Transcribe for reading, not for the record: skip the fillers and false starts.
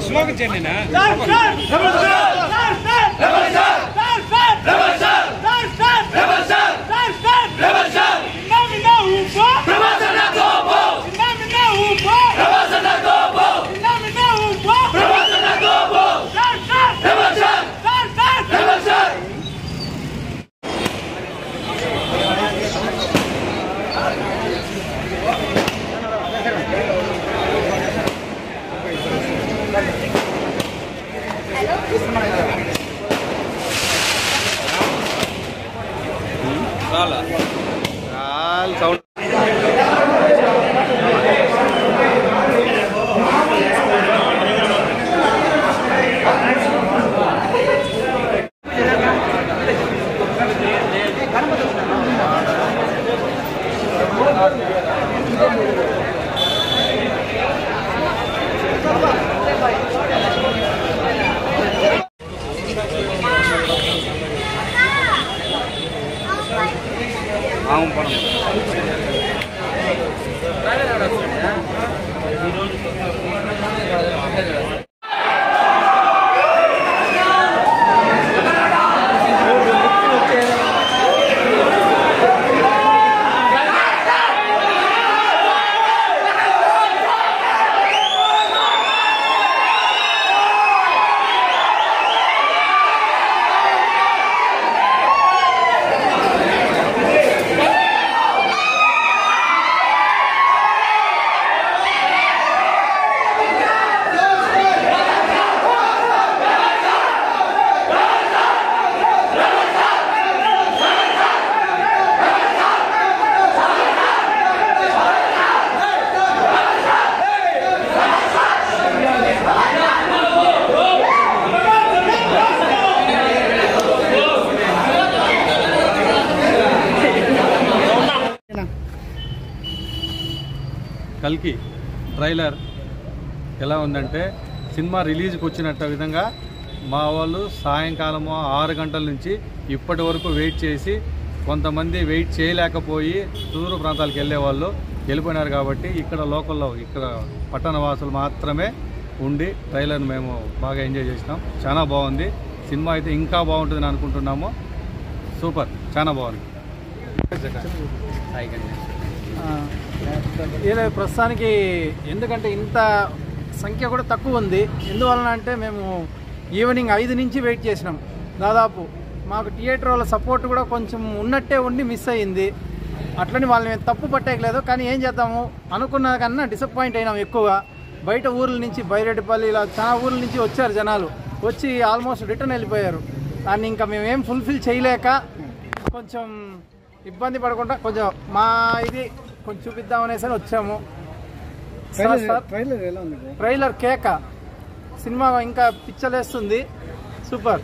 Slogan చేయండి sound కల్కి trailer ఎలా ఉందంటే సినిమా రిలీజ్కి వచ్చినట్టు విధంగా మా వాళ్ళు సాయంకాలము 6 గంటల నుంచి ఇప్పటి వరకు వెయిట్ చేసి కొంతమంది వెయిట్ చేయలేకపోయి దూర ప్రాంతాలకు వెళ్ళే వాళ్ళు వెళ్ళిపోయినారు. కాబట్టి ఇక్కడ లోకల్లో ఇక్కడ పట్టణ వాసులు మాత్రమే ఉండి ట్రైలర్ని మేము బాగా ఎంజాయ్ చేసినాం. చాలా బాగుంది సినిమా. అయితే ఇంకా బాగుంటుందని అనుకుంటున్నాము. సూపర్, చాలా బాగుంది. ప్రస్తుతానికి ఎందుకంటే ఇంత సంఖ్య కూడా తక్కువ ఉంది. ఎందువలన అంటే మేము ఈవినింగ్ 5 నుంచి వెయిట్ చేసినాం. దాదాపు మాకు థియేటర్ వాళ్ళ సపోర్ట్ కూడా కొంచెం ఉన్నట్టే ఉండి మిస్ అయ్యింది. అట్లని వాళ్ళని మేము తప్పు పట్టేయలేదు. కానీ ఏం చేద్దాము, అనుకున్న కన్నా డిసప్పాయింట్ అయినాం ఎక్కువగా. బయట ఊర్ల నుంచి బైరెడ్డిపల్లి ఇలా చాలా ఊర్ల నుంచి వచ్చారు జనాలు. వచ్చి ఆల్మోస్ట్ రిటర్న్ వెళ్ళిపోయారు. దాన్ని ఇంకా మేమేం ఫుల్ఫిల్ చేయలేక కొంచెం ఇబ్బంది పడకుండా కొంచెం మా ఇది కొంచెం చూపిద్దామనేసి వచ్చాము. ట్రైలర్ ఎలా ఉంది? ట్రైలర్ కేక సినిమా ఇంకా పిచ్చలేస్తుంది. సూపర్.